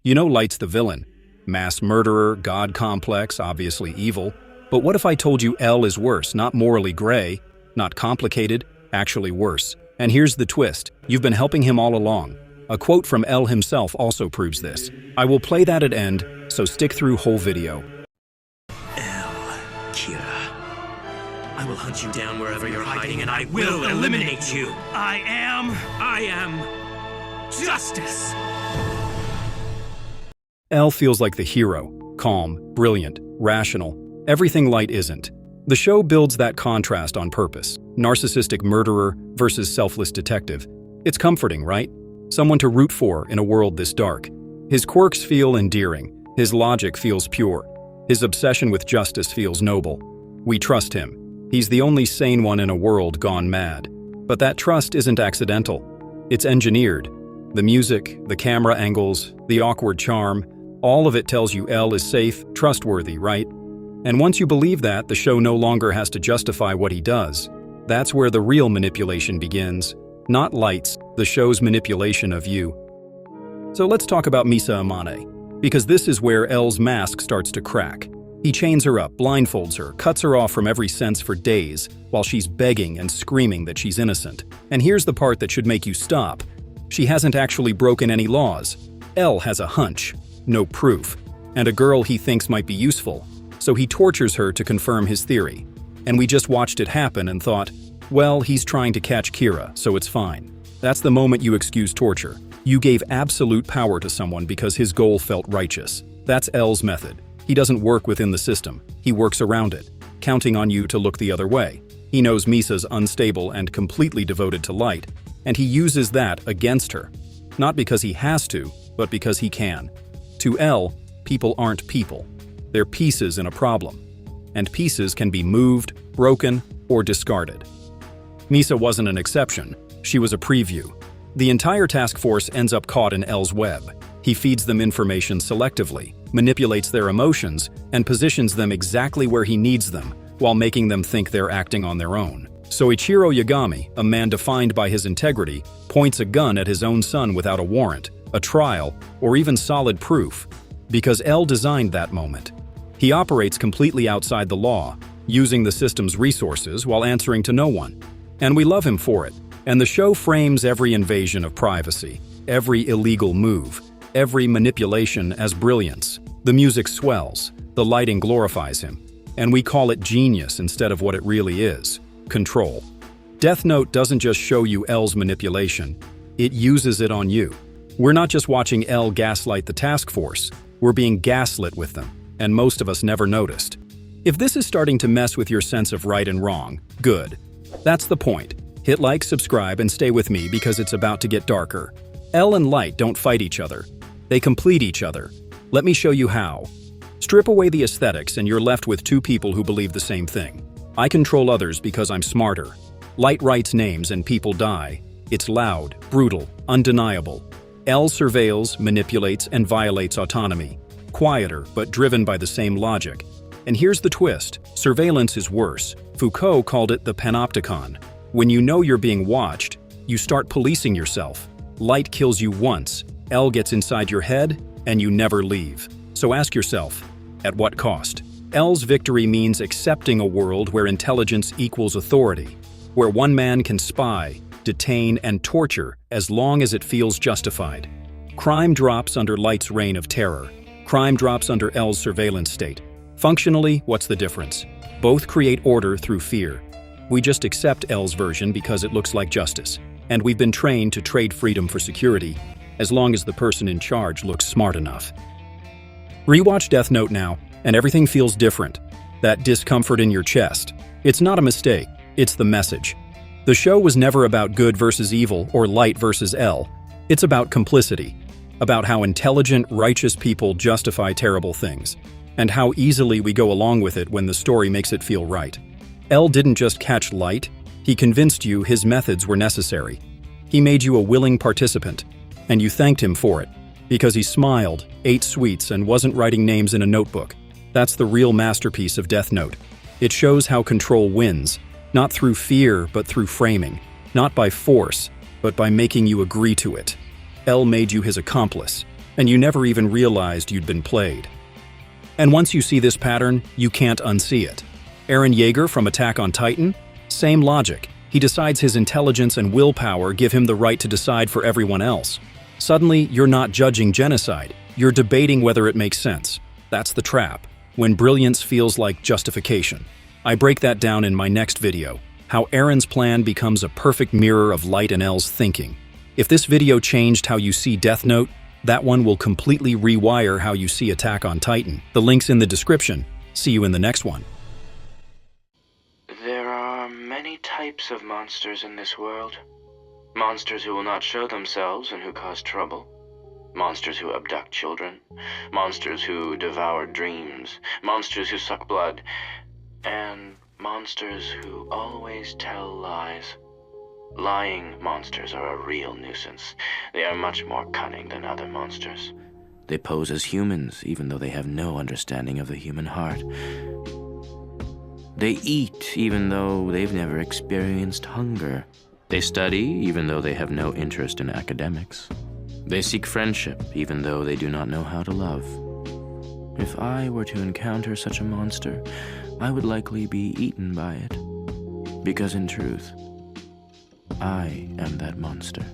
You know Light's the villain. Mass murderer, god complex, obviously evil. But what if I told you L is worse, not morally gray, not complicated, actually worse? And here's the twist. You've been helping him all along. A quote from L himself also proves this. I will play that at end, so stick through whole video. Kira, I will hunt you down wherever you're hiding and I will eliminate you. I am justice. L feels like the hero, calm, brilliant, rational, everything Light isn't. The show builds that contrast on purpose. Narcissistic murderer versus selfless detective. It's comforting, right? Someone to root for in a world this dark. His quirks feel endearing. His logic feels pure. His obsession with justice feels noble. We trust him. He's the only sane one in a world gone mad. But that trust isn't accidental. It's engineered. The music, the camera angles, the awkward charm, all of it tells you L is safe, trustworthy, right? And once you believe that, the show no longer has to justify what he does. That's where the real manipulation begins. Not Light's, the show's manipulation of you. So let's talk about Misa Amane, because this is where L's mask starts to crack. He chains her up, blindfolds her, cuts her off from every sense for days, while she's begging and screaming that she's innocent. And here's the part that should make you stop. She hasn't actually broken any laws. L has a hunch, no proof, and a girl he thinks might be useful, so he tortures her to confirm his theory. And we just watched it happen and thought, well, he's trying to catch Kira, so it's fine. That's the moment you excuse torture. You gave absolute power to someone because his goal felt righteous. That's L's method. He doesn't work within the system. He works around it, counting on you to look the other way. He knows Misa's unstable and completely devoted to Light, and he uses that against her. Not because he has to, but because he can. To L, people aren't people. They're pieces in a problem. And pieces can be moved, broken, or discarded. Misa wasn't an exception. She was a preview. The entire task force ends up caught in L's web. He feeds them information selectively, manipulates their emotions, and positions them exactly where he needs them, while making them think they're acting on their own. So Ichiro Yagami, a man defined by his integrity, points a gun at his own son without a warrant, a trial, or even solid proof, because L designed that moment. He operates completely outside the law, using the system's resources while answering to no one. And we love him for it. And the show frames every invasion of privacy, every illegal move, every manipulation as brilliance. The music swells, the lighting glorifies him, and we call it genius instead of what it really is, control. Death Note doesn't just show you L's manipulation, it uses it on you. We're not just watching L gaslight the task force, we're being gaslit with them, and most of us never noticed. If this is starting to mess with your sense of right and wrong, good. That's the point. Hit like, subscribe, and stay with me because it's about to get darker. L and Light don't fight each other. They complete each other. Let me show you how. Strip away the aesthetics and you're left with two people who believe the same thing. I control others because I'm smarter. Light writes names and people die. It's loud, brutal, undeniable. L surveils, manipulates, and violates autonomy. Quieter, but driven by the same logic. And here's the twist. Surveillance is worse. Foucault called it the panopticon. When you know you're being watched, you start policing yourself. Light kills you once, L gets inside your head, and you never leave. So ask yourself, at what cost? L's victory means accepting a world where intelligence equals authority, where one man can spy, detain, and torture as long as it feels justified. Crime drops under Light's reign of terror. Crime drops under L's surveillance state. Functionally, what's the difference? Both create order through fear. We just accept L's version because it looks like justice, and we've been trained to trade freedom for security, as long as the person in charge looks smart enough. Rewatch Death Note now, and everything feels different. That discomfort in your chest. It's not a mistake, it's the message. The show was never about good versus evil or Light versus L. It's about complicity, about how intelligent, righteous people justify terrible things, and how easily we go along with it when the story makes it feel right. L didn't just catch Light, he convinced you his methods were necessary. He made you a willing participant, and you thanked him for it, because he smiled, ate sweets, and wasn't writing names in a notebook. That's the real masterpiece of Death Note. It shows how control wins, not through fear, but through framing, not by force, but by making you agree to it. L made you his accomplice. and you never even realized you'd been played. And once you see this pattern, you can't unsee it. Eren Yeager from Attack on Titan? Same logic. He decides his intelligence and willpower give him the right to decide for everyone else. Suddenly, you're not judging genocide. You're debating whether it makes sense. That's the trap, when brilliance feels like justification. I break that down in my next video, how Eren's plan becomes a perfect mirror of Light and L's thinking. If this video changed how you see Death Note, that one will completely rewire how you see Attack on Titan. The link's in the description. See you in the next one. There are many types of monsters in this world. Monsters who will not show themselves and who cause trouble. Monsters who abduct children. Monsters who devour dreams. Monsters who suck blood. And monsters who always tell lies. Lying monsters are a real nuisance. They are much more cunning than other monsters. They pose as humans, even though they have no understanding of the human heart. They eat, even though they've never experienced hunger. They study, even though they have no interest in academics. They seek friendship, even though they do not know how to love. If I were to encounter such a monster, I would likely be eaten by it. Because in truth, I am that monster.